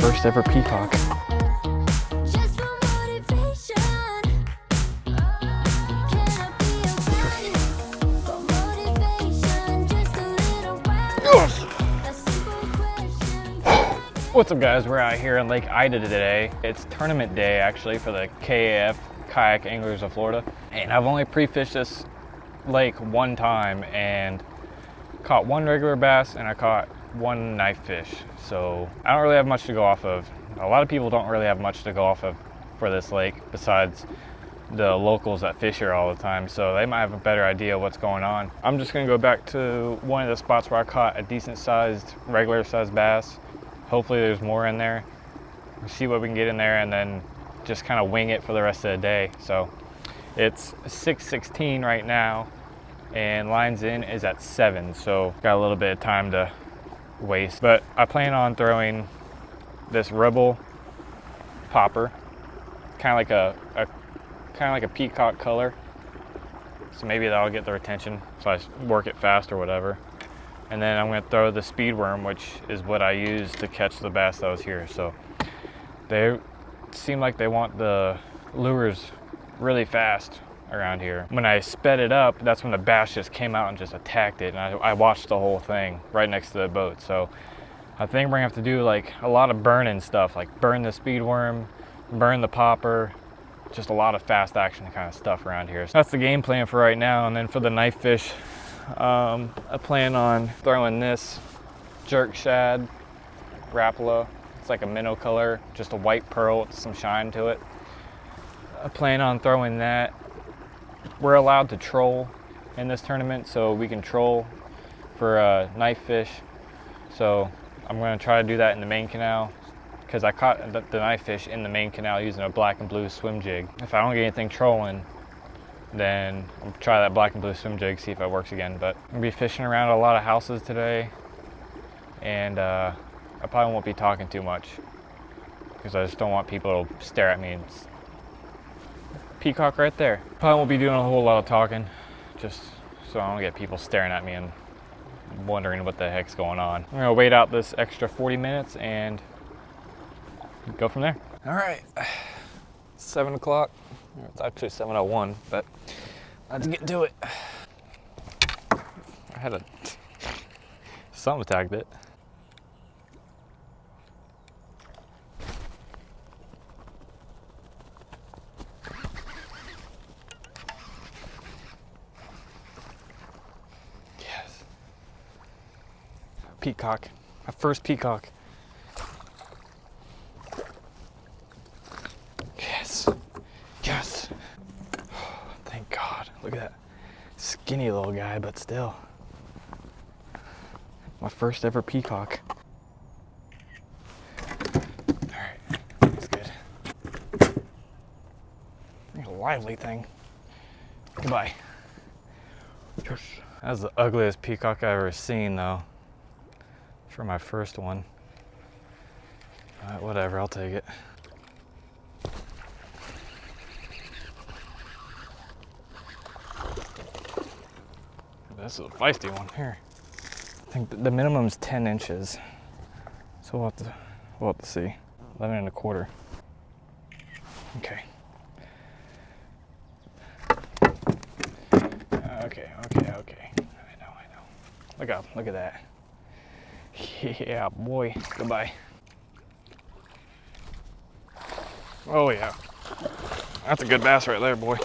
First ever peacock. What's up guys, we're out here in Lake Ida today. It's tournament day actually for the Kayak, Kayak Anglers of Florida. And I've only pre-fished this lake one time and caught one regular bass and I caught one knife fish. So I don't really have much to go off of. A lot of people don't really have much to go off of for this lake besides the locals that fish here all the time. So they might have a better idea what's going on. I'm just gonna go back to one of the spots where I caught a decent sized, regular sized bass. Hopefully there's more in there. We'll see what we can get in there and then just kind of wing it for the rest of the day. So it's 6:16 right now and lines in is at 7. So got a little bit of time to waste. But I plan on throwing this Rebel popper, kind of like a peacock color. So maybe that'll get their attention. So I work it fast or whatever. And then I'm gonna throw the speed worm, which is what I use to catch the bass that was here. So they seem like they want the lures really fast around here. When I sped it up, that's when the bass just came out and just attacked it. And I watched the whole thing right next to the boat. So I think we're gonna have to do like a lot of burning stuff, like burn the speed worm, burn the popper, just a lot of fast action kind of stuff around here. So that's the game plan for right now. And then for the knife fish, I plan on throwing this jerk shad Rapala. It's like a minnow color, just a white pearl with some shine to it. I plan on throwing that. We're allowed to troll in this tournament, so we can troll for knife fish. So I'm going to try to do that in the main canal because I caught the knife fish in the main canal using a black and blue swim jig. If I don't get anything trolling, then I'll try that black and blue swim jig, see if it works again. But I'm gonna be fishing around a lot of houses today, and I probably won't be talking too much because I just don't want people to stare at me. It's peacock right there. Probably won't be doing a whole lot of talking, just so I don't get people staring at me and wondering what the heck's going on. I'm gonna wait out this extra 40 minutes and go from there. All right, 7 o'clock. It's actually 7:01, but let's get to it. I had something attacked it. Yes. Peacock. My first peacock. Yes. Yes. Thank God. Look at that skinny little guy, but still. My first ever peacock. Alright, that's good. Look at a lively thing. Goodbye. Yes. That's the ugliest peacock I've ever seen, though. For my first one. Whatever, I'll take it. This is a feisty one here. I think the minimum is 10 inches. So we'll have to see. 11 1/4. Okay. Okay. I know. Look at that. Yeah, boy. Goodbye. Oh yeah. That's a good bass right there, boy.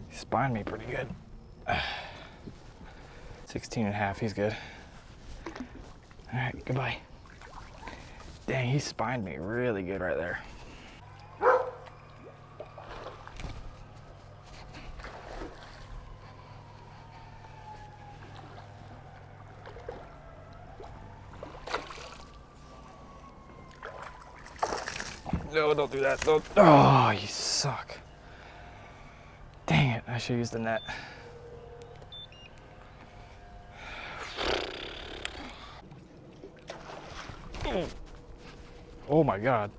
He spined me pretty good. 16.5, he's good. All right, goodbye. Dang, he spined me really good right there. No, don't do that. Don't. Oh, you suck. Dang it, I should use the net. Oh my God.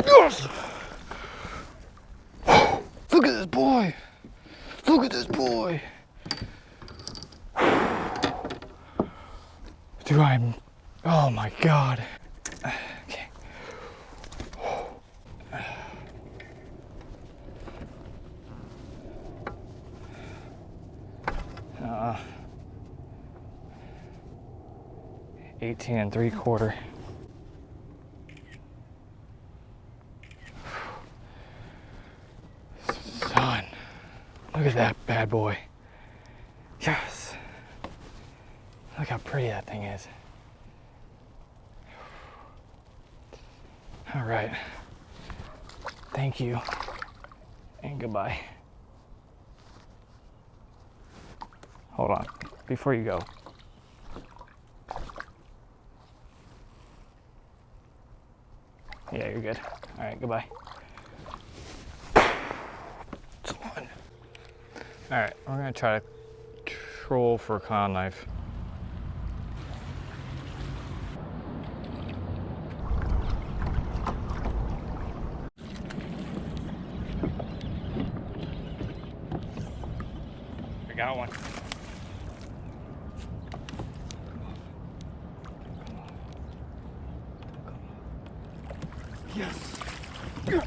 Yes! Look at this boy! Look at this boy! Dude, oh my God. Okay. 18 3/4. Son, look at that bad boy. Yes. Look how pretty that thing is. All right. Thank you. And goodbye. Hold on, before you go. Yeah, you're good. All right, goodbye. All right, we're gonna try to troll for a clown knife. I got one. Yes. Yes.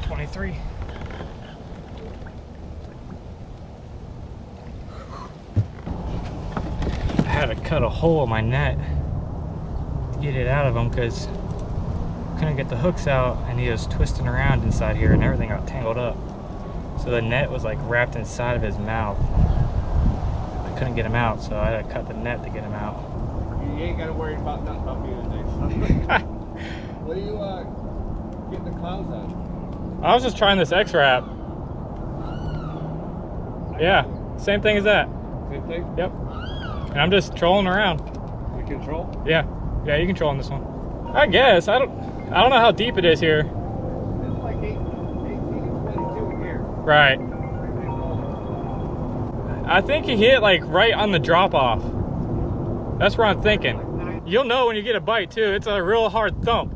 $23. I had to cut a hole in my net to get it out of him because I couldn't get the hooks out, and he was twisting around inside here and everything got tangled up. So the net was like wrapped inside of his mouth. I couldn't get him out, so I had to cut the net to get him out. You ain't gotta worry about nothing about me today. What are you getting the clowns on? I was just trying this X-Wrap. Yeah, same thing as that. Same thing? Yep. And I'm just trolling around. You control? Yeah, you can troll on this one. I guess. I don't know how deep it is here. It's like 18 22 here. Right. I think he hit like right on the drop off. That's where I'm thinking. You'll know when you get a bite too. It's a real hard thump.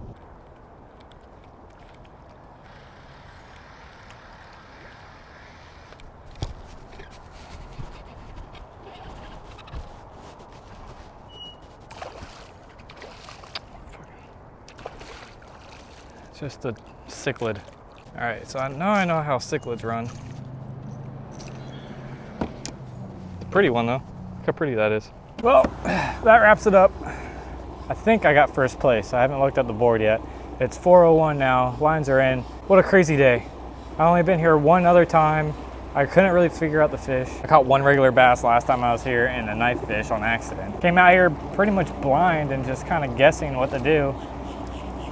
Just a cichlid. All right, so now I know how cichlids run. It's a pretty one though. Look how pretty that is. Well, that wraps it up. I think I got first place. I haven't looked at the board yet. It's 4:01 now, lines are in. What a crazy day. I only been here one other time. I couldn't really figure out the fish. I caught one regular bass last time I was here and a knife fish on accident. Came out here pretty much blind and just kind of guessing what to do.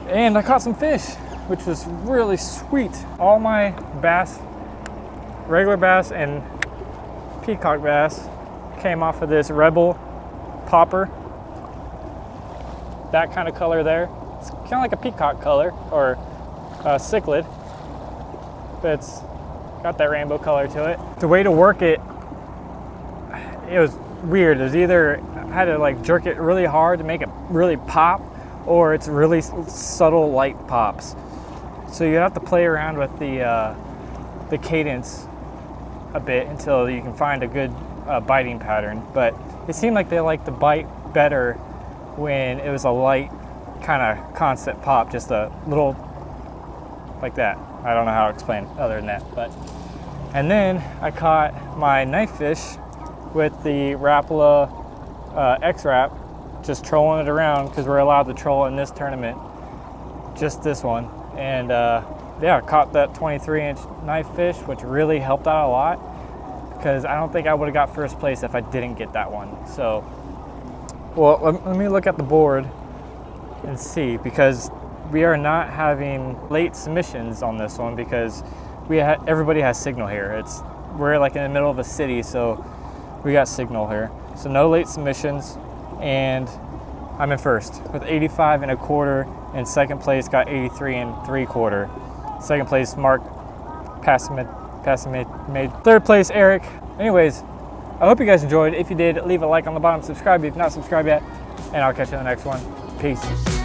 And I caught some fish, which was really sweet. All my bass, regular bass and peacock bass, came off of this Rebel popper. That kind of color there. It's kind of like a peacock color or a cichlid, but it's got that rainbow color to it. The way to work it, it was weird. It was either I had to like jerk it really hard to make it really pop, or it's really subtle light pops. So you have to play around with the cadence a bit until you can find a good biting pattern. But it seemed like they liked to bite better when it was a light kind of constant pop, just a little like that. I don't know how to explain other than that, but. And then I caught my knife fish with the Rapala X-Rap, just trolling it around because we're allowed to troll in this tournament, just this one. And yeah, caught that 23-inch knife fish, which really helped out a lot because I don't think I would have got first place if I didn't get that one. So, well, let me look at the board and see, because we are not having late submissions on this one because everybody has signal here. We're like in the middle of a city, so we got signal here. So no late submissions, and I'm in first with 85 1/4, and second place got 83 3/4. Second place, Mark made. Third place, Eric. Anyways, I hope you guys enjoyed. If you did, leave a like on the bottom, subscribe if you've not subscribed yet, and I'll catch you in the next one. Peace.